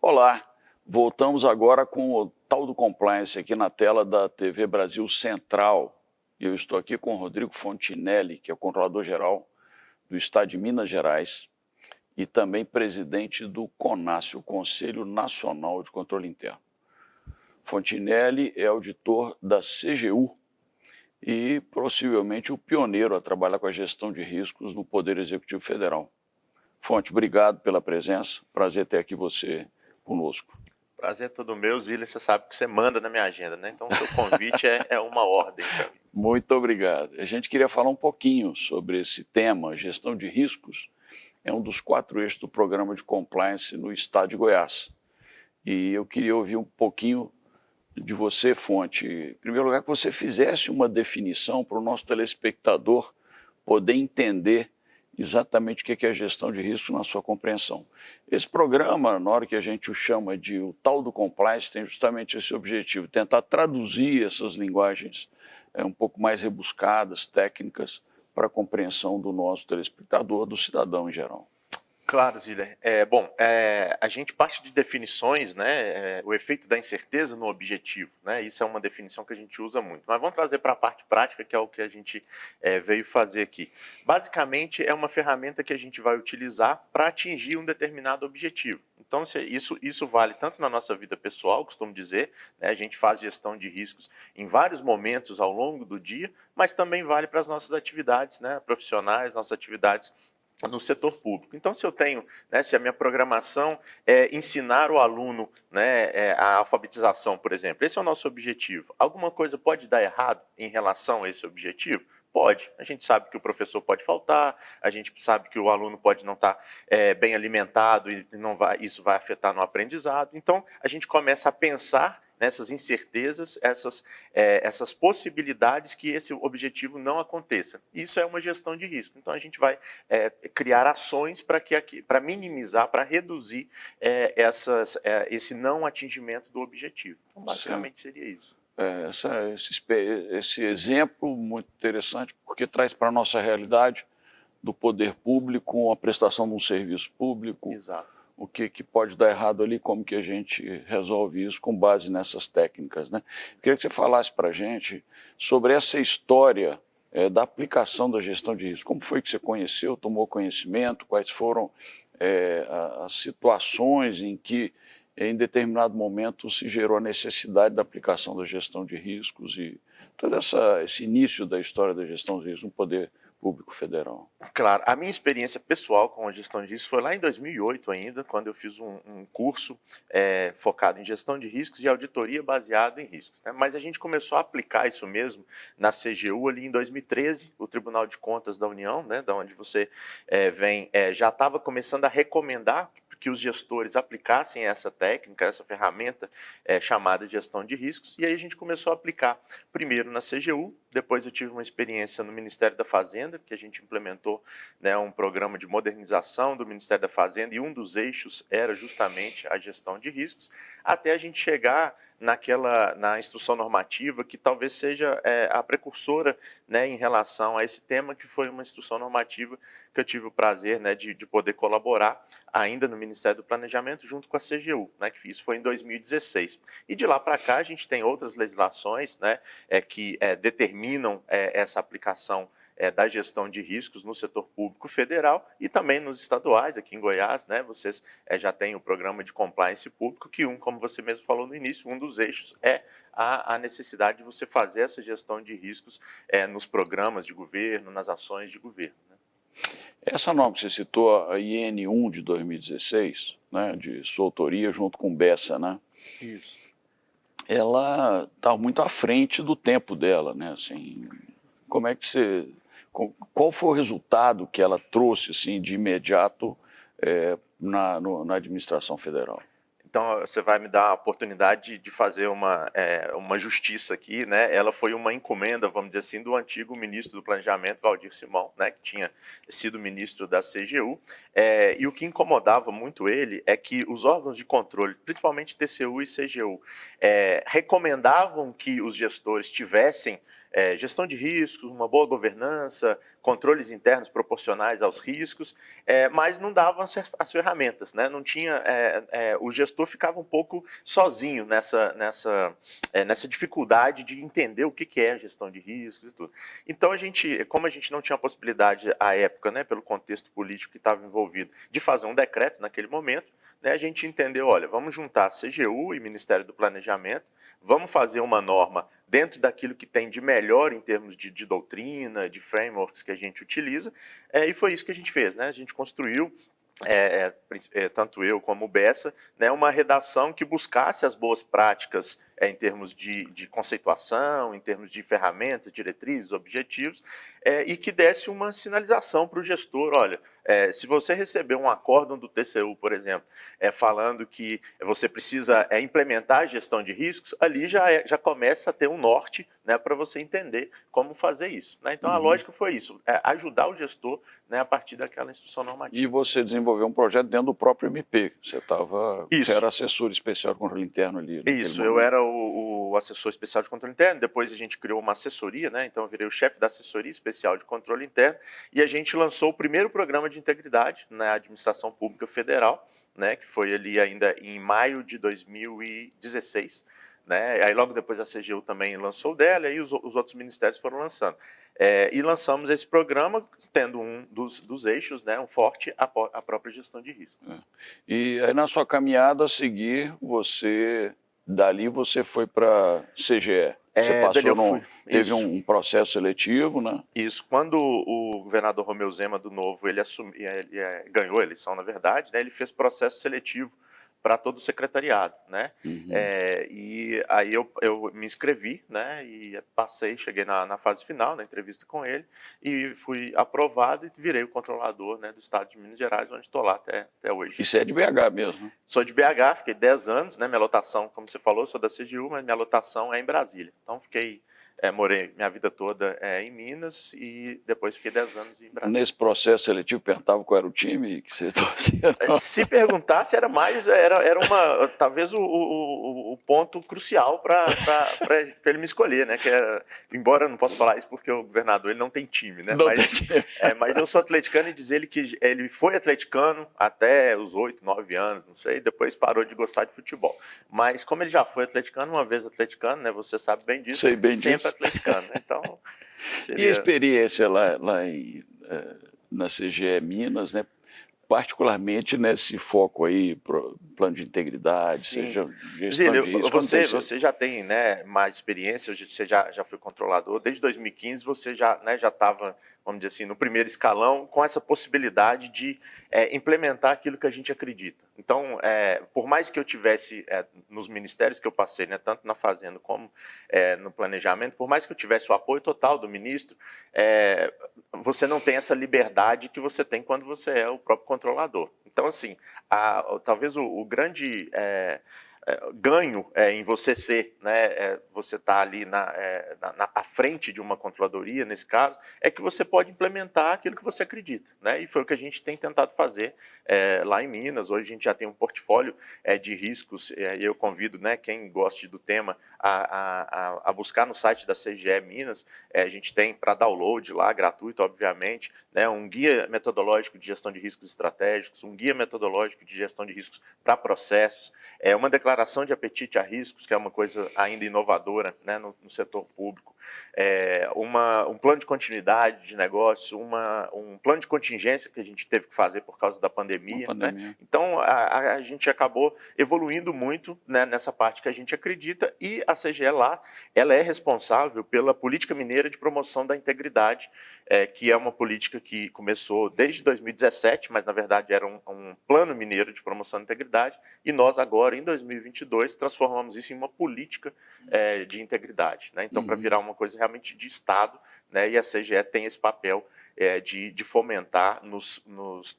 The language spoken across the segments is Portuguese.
Olá, voltamos agora com o tal do compliance aqui na tela da TV Brasil Central. Eu estou aqui com o Rodrigo Fontinelli, que é o controlador-geral do Estado de Minas Gerais e também presidente do CONAS, o Conselho Nacional de Controle Interno. Fontinelli é auditor da CGU e possivelmente o pioneiro a trabalhar com a gestão de riscos no Poder Executivo Federal. Fonte, obrigado pela presença, prazer ter aqui você conosco. Prazer é todo meu, Zília, você sabe que você manda na minha agenda, né? Então o seu convite é uma ordem para mim. Muito obrigado. A gente queria falar um pouquinho sobre esse tema, gestão de riscos. É um dos 4 eixos do programa de compliance no estado de Goiás. E eu queria ouvir um pouquinho de você, Fonte. Em primeiro lugar, que você fizesse uma definição para o nosso telespectador poder entender exatamente o que é a gestão de risco na sua compreensão. Esse programa, na hora que a gente o chama de o tal do compliance, tem justamente esse objetivo, tentar traduzir essas linguagens um pouco mais rebuscadas, técnicas, para a compreensão do nosso telespectador, do cidadão em geral. Claro, Zília. A gente parte de definições, né? O efeito da incerteza no objetivo, né? Isso é uma definição que a gente usa muito. Mas vamos trazer para a parte prática, que é o que a gente veio fazer aqui. Basicamente, é uma ferramenta que a gente vai utilizar para atingir um determinado objetivo. Então, isso vale tanto na nossa vida pessoal, costumo dizer, né? A gente faz gestão de riscos em vários momentos ao longo do dia, mas também vale para as nossas atividades, né? Profissionais, nossas atividades no setor público. Então, se eu tenho, né, se a minha programação é ensinar o aluno, né, a alfabetização, por exemplo, esse é o nosso objetivo. Alguma coisa pode dar errado em relação a esse objetivo? Pode. A gente sabe que o professor pode faltar, a gente sabe que o aluno pode não estar bem alimentado e isso vai afetar no aprendizado. Então, a gente começa a pensar nessas incertezas, essas possibilidades que esse objetivo não aconteça. Isso é uma gestão de risco. Então, a gente vai criar ações para minimizar, para reduzir esse não atingimento do objetivo. Então, basicamente, seria isso. Esse exemplo muito interessante, porque traz para a nossa realidade do poder público, a prestação de um serviço público. Exato. O que pode dar errado ali, como que a gente resolve isso com base nessas técnicas, né? Eu queria que você falasse para a gente sobre essa história da aplicação da gestão de risco. Como foi que você conheceu, tomou conhecimento, quais foram as situações em que, em determinado momento, se gerou a necessidade da aplicação da gestão de riscos e todo esse início da história da gestão de riscos no Poder Público Federal. Claro, a minha experiência pessoal com a gestão de riscos foi lá em 2008 ainda, quando eu fiz um curso focado em gestão de riscos e auditoria baseada em riscos, né? Mas a gente começou a aplicar isso mesmo na CGU ali em 2013, o Tribunal de Contas da União, né, da onde você vem, já estava começando a recomendar que os gestores aplicassem essa técnica, essa ferramenta chamada de gestão de riscos, e aí a gente começou a aplicar primeiro na CGU, depois eu tive uma experiência no Ministério da Fazenda, que a gente implementou, né, um programa de modernização do Ministério da Fazenda, e um dos eixos era justamente a gestão de riscos, até a gente chegar na instrução normativa, que talvez seja a precursora, né, em relação a esse tema, que foi uma instrução normativa que eu tive o prazer, né, de poder colaborar ainda no Ministério do Planejamento junto com a CGU, né, que isso foi em 2016. E de lá para cá a gente tem outras legislações, né, que determinam essa aplicação da gestão de riscos no setor público federal e também nos estaduais, aqui em Goiás, né, vocês já têm o programa de compliance público, que como você mesmo falou no início, um dos eixos é a necessidade de você fazer essa gestão de riscos nos programas de governo, nas ações de governo, né? Essa norma que você citou, a IN1 de 2016, né, de sua autoria junto com o Bessa, né? Isso. Ela está muito à frente do tempo dela, né? Assim, como é que você... Qual foi o resultado que ela trouxe assim, de imediato na administração federal? Então, você vai me dar a oportunidade de fazer uma justiça aqui, né? Ela foi uma encomenda, vamos dizer assim, do antigo ministro do Planejamento, Valdir Simão, né? Que tinha sido ministro da CGU. E o que incomodava muito ele é que os órgãos de controle, principalmente TCU e CGU, recomendavam que os gestores tivessem gestão de riscos, uma boa governança, controles internos proporcionais aos riscos, mas não davam as ferramentas, né? Não tinha, o gestor ficava um pouco sozinho nessa dificuldade de entender o que é gestão de riscos e tudo. Então, como a gente não tinha a possibilidade à época, né, pelo contexto político que estava envolvido, de fazer um decreto naquele momento, né, a gente entendeu, olha, vamos juntar a CGU e Ministério do Planejamento, vamos fazer uma norma dentro daquilo que tem de melhor em termos de doutrina, de frameworks que a gente utiliza, e foi isso que a gente fez, né? A gente construiu, tanto eu como o Bessa, né, uma redação que buscasse as boas práticas em termos de conceituação, em termos de ferramentas, diretrizes, objetivos, e que desse uma sinalização para o gestor, olha, se você receber um acórdão do TCU, por exemplo, falando que você precisa implementar a gestão de riscos, ali já começa a ter um norte, né, para você entender como fazer isso, né? Então, a lógica foi isso, ajudar o gestor, né, a partir daquela instrução normativa. E você desenvolveu um projeto dentro do próprio MP, você era assessor especial de controle interno ali. Isso, eu era o assessor especial de controle interno, depois a gente criou uma assessoria, né? Então eu virei o chefe da assessoria especial de controle interno, e a gente lançou o primeiro programa de integridade na administração pública federal, né? Que foi ali ainda em maio de 2016, né? Aí logo depois a CGU também lançou dela, e aí os outros ministérios foram lançando. E lançamos esse programa, tendo um dos eixos, né, um forte, a própria gestão de risco. E aí na sua caminhada a seguir, dali você foi para CGE. Você teve um processo seletivo, né? Isso. Quando o governador Romeu Zema, do Novo, ele ganhou a eleição, na verdade, né, ele fez processo seletivo para todo o secretariado, né? E aí eu me inscrevi, né? E cheguei na fase final, na entrevista com ele, e fui aprovado e virei o controlador, né, do estado de Minas Gerais, onde estou lá até hoje. E você é de BH mesmo, né? Sou de BH, fiquei 10 anos, né? Minha lotação, como você falou, sou da CGU, mas minha lotação é em Brasília. Então morei minha vida toda em Minas e depois fiquei 10 anos em Brasília. Nesse processo seletivo, perguntava qual era o time que você torcia? Se perguntasse, era talvez o ponto crucial para ele me escolher, né? Embora eu não possa falar isso porque o governador ele não tem time, né? Mas eu sou atleticano, e diz ele que ele foi atleticano até os 8, 9 anos, não sei, depois parou de gostar de futebol. Mas como ele já foi atleticano, uma vez atleticano, né? Você sabe bem disso. Sei bem disso. Atleticano, né? Então, E a experiência lá na CGE Minas, né? Particularmente nesse foco aí, plano de integridade, seja gestão de risco. Você já tem, né, mais experiência, você já foi controlador, desde 2015 você já estava, vamos dizer assim, no primeiro escalão, com essa possibilidade de implementar aquilo que a gente acredita. Então, por mais que eu tivesse nos ministérios que eu passei, né, tanto na Fazenda como no planejamento, por mais que eu tivesse o apoio total do ministro, você não tem essa liberdade que você tem quando você é o próprio controlador. Então, assim, talvez o grande ganho em você ser, né, você estar ali à frente de uma controladoria, nesse caso, é que você pode implementar aquilo que você acredita, né? E foi o que a gente tem tentado fazer lá em Minas. Hoje a gente já tem um portfólio de riscos, e eu convido, né, quem goste do tema a buscar no site da CGE Minas. A gente tem para download lá, gratuito, obviamente, né, um guia metodológico de gestão de riscos estratégicos, um guia metodológico de gestão de riscos para processos, uma declaração de apetite a riscos, que é uma coisa ainda inovadora, né, no setor público, um plano de continuidade de negócio, um plano de contingência que a gente teve que fazer por causa da pandemia. Né? Então, a gente acabou evoluindo muito, né, nessa parte que a gente acredita, e a CGE lá, ela é responsável pela política mineira de promoção da integridade, que é uma política que começou desde 2017, mas na verdade era um plano mineiro de promoção da integridade, e nós agora, em 2022, transformamos isso em uma política de integridade, né? Então, para virar uma coisa realmente de Estado, né? E a CGE tem esse papel de fomentar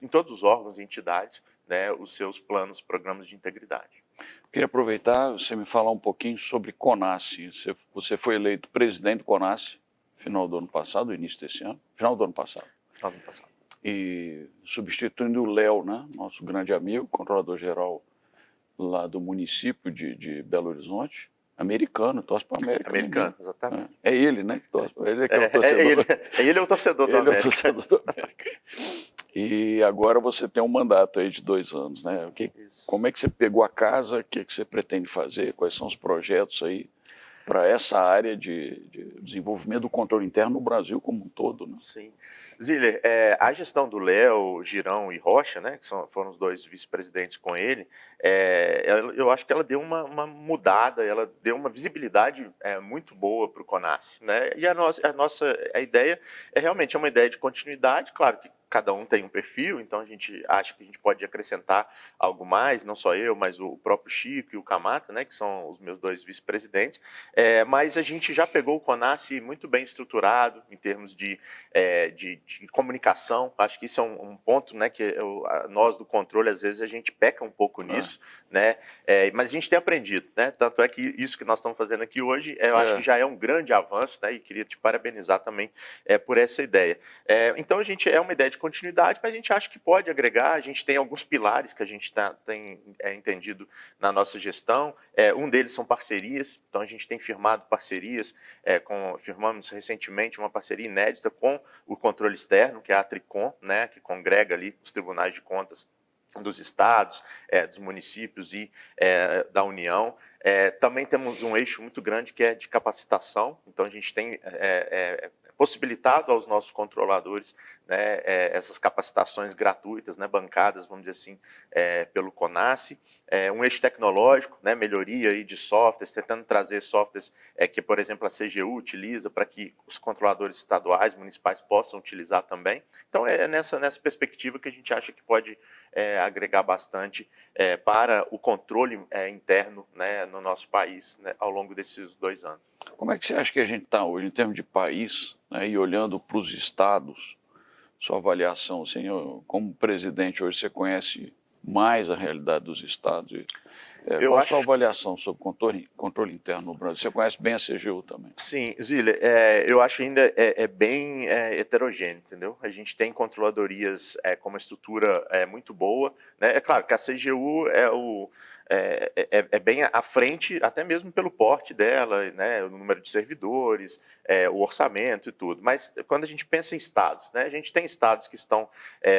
em todos os órgãos e entidades, né, os seus planos, programas de integridade. Queria aproveitar, você me falar um pouquinho sobre CONASSE. Você foi eleito presidente do CONASSE, final do ano passado, início desse ano, final do ano passado. Final do ano passado. E substituindo o Léo, né, nosso grande amigo, controlador-geral lá do município de Belo Horizonte, Americano, torce para a América. Americano, exatamente. É ele, né? Que torce. Ele é que é o torcedor. Ele é o torcedor do América. Ele é o torcedor do América. E agora você tem um mandato aí de 2 anos, né? Como é que você pegou a casa? O que você pretende fazer? Quais são os projetos aí para essa área de desenvolvimento do controle interno no Brasil como um todo, né? Sim. Ziller, a gestão do Léo, Girão e Rocha, né, que foram os 2 vice-presidentes com ele, eu acho que ela deu uma mudada, ela deu uma visibilidade muito boa para o CONASE, né? E a ideia realmente uma ideia de continuidade, claro que cada um tem um perfil, então a gente acha que a gente pode acrescentar algo mais, não só eu, mas o próprio Chico e o Camata, né, que são os meus 2 vice-presidentes, mas a gente já pegou o CONASE muito bem estruturado em termos de comunicação. Acho que isso é um ponto, né, que nós do controle, às vezes, a gente peca um pouco nisso, né, mas a gente tem aprendido, né, tanto é que isso que nós estamos fazendo aqui hoje, eu acho que já é um grande avanço, né, e queria te parabenizar também por essa ideia. Então, a gente uma ideia de continuidade, mas a gente acha que pode agregar, a gente tem alguns pilares que a gente tem entendido na nossa gestão, um deles são parcerias, então a gente tem firmado parcerias, firmamos recentemente uma parceria inédita com o controle externo, que é a Tricom, né, que congrega ali os tribunais de contas dos estados, dos municípios e da União. Também temos um eixo muito grande que é de capacitação, então a gente tem possibilitado aos nossos controladores, né, essas capacitações gratuitas, né, bancadas, vamos dizer assim, pelo CONASE, um eixo tecnológico, né, melhoria aí de softwares, tentando trazer softwares que, por exemplo, a CGU utiliza para que os controladores estaduais, municipais possam utilizar também. Então, nessa perspectiva que a gente acha que pode agregar bastante para o controle interno, né, no nosso país, né, ao longo desses 2 anos. Como é que você acha que a gente está hoje em termos de país, né, e olhando para os estados, sua avaliação, assim, como presidente hoje você conhece mais a realidade dos estados? Qual a sua avaliação sobre controle interno no Brasil? Você conhece bem a CGU também? Sim, Ziller, eu acho ainda bem heterogêneo, entendeu? A gente tem controladorias com uma estrutura muito boa, né? É claro que a CGU é bem à frente, até mesmo pelo porte dela, né? O número de servidores, o orçamento e tudo. Mas quando a gente pensa em estados, né? A gente tem estados que estão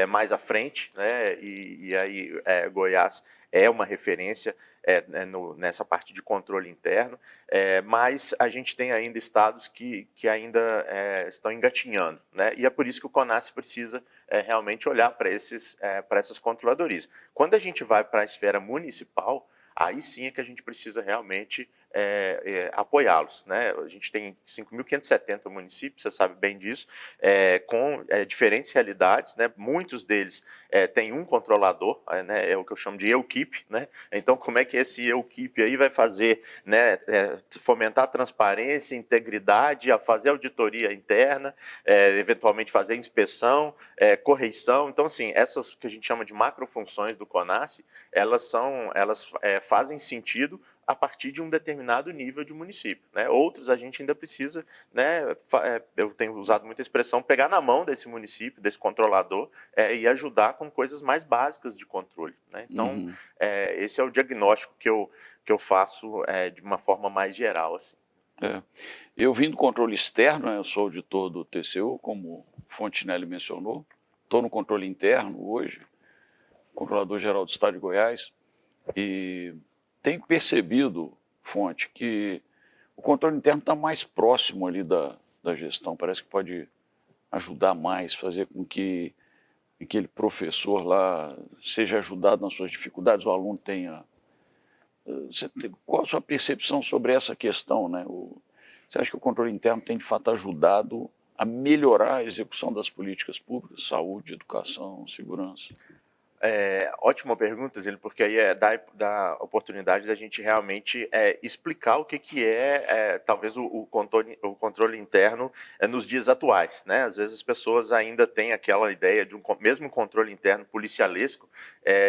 mais à frente, né? E aí Goiás é uma referência nessa parte de controle interno, mas a gente tem ainda estados que ainda estão engatinhando, né? E é por isso que o CONASE precisa realmente olhar para essas controladorias. Quando a gente vai para a esfera municipal, aí sim é que a gente precisa realmente apoiá-los, né? A gente tem 5.570 municípios, você sabe bem disso, com diferentes realidades, né? Muitos deles têm um controlador, né? É o que eu chamo de EUKIP, né? Então, como é que esse EUKIP aí vai fazer, né? Fomentar a transparência, integridade, fazer auditoria interna, eventualmente fazer inspeção, correição. Então, assim, essas que a gente chama de macrofunções do CONASE, elas fazem sentido a partir de um determinado nível de município, né? Outros a gente ainda precisa, né, eu tenho usado muita expressão, pegar na mão desse município, desse controlador, e ajudar com coisas mais básicas de controle, né? Então, esse é o diagnóstico que eu faço de uma forma mais geral, assim. Eu vim do controle externo, né? Eu sou auditor do TCU, como o Fontinelli mencionou, estou no controle interno hoje, controlador-geral do Estado de Goiás, e tenho percebido, Fonte, que o controle interno está mais próximo ali da gestão, parece que pode ajudar mais, fazer com que aquele professor lá seja ajudado nas suas dificuldades, o aluno tenha... Qual a sua percepção sobre essa questão, né? Você acha que o controle interno tem, de fato, ajudado a melhorar a execução das políticas públicas, saúde, educação, segurança? Ótima pergunta, Zilli, porque aí dá oportunidade da gente realmente explicar o que talvez o controle interno nos dias atuais, né? Às vezes as pessoas ainda têm aquela ideia de mesmo controle interno policialesco,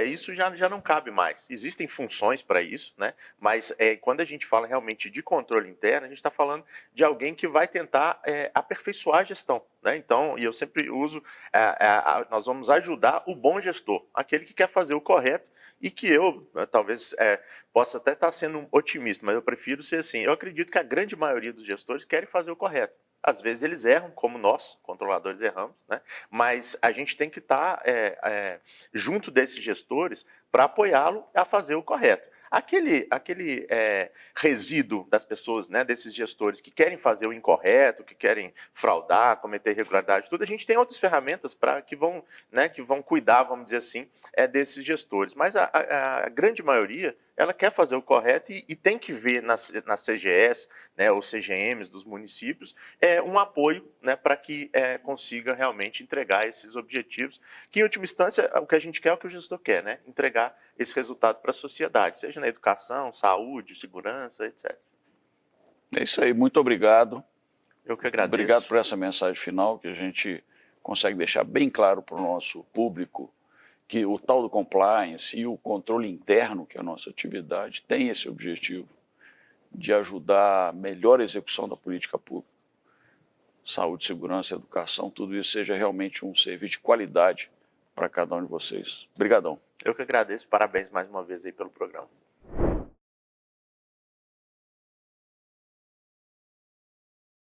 isso já não cabe mais. Existem funções para isso, né? Mas quando a gente fala realmente de controle interno, a gente está falando de alguém que vai tentar aperfeiçoar a gestão, né? Então, e eu sempre uso, nós vamos ajudar o bom gestor, aquele que quer fazer o correto e que eu, talvez, possa até estar sendo um otimista, mas eu prefiro ser assim. Eu acredito que a grande maioria dos gestores querem fazer o correto. Às vezes eles erram, como nós, controladores, erramos, né? Mas a gente tem que estar junto desses gestores para apoiá-lo a fazer o correto. Aquele resíduo das pessoas, né, desses gestores que querem fazer o incorreto, que querem fraudar, cometer irregularidade, tudo, a gente tem outras ferramentas que vão cuidar, vamos dizer assim, desses gestores. Mas a grande maioria, ela quer fazer o correto e tem que ver nas CGS, né, ou CGMs dos municípios, um apoio, né, para que consiga realmente entregar esses objetivos, que em última instância o que a gente quer é o que o gestor quer, né, entregar esse resultado para a sociedade, seja na educação, saúde, segurança, etc. É isso aí, muito obrigado. Eu que agradeço. Obrigado por essa mensagem final, que a gente consegue deixar bem claro para o nosso público que o tal do compliance e o controle interno, que é a nossa atividade, tem esse objetivo de ajudar a melhor execução da política pública. Saúde, segurança, educação, tudo isso seja realmente um serviço de qualidade para cada um de vocês. Obrigadão. Eu que agradeço, parabéns mais uma vez aí pelo programa.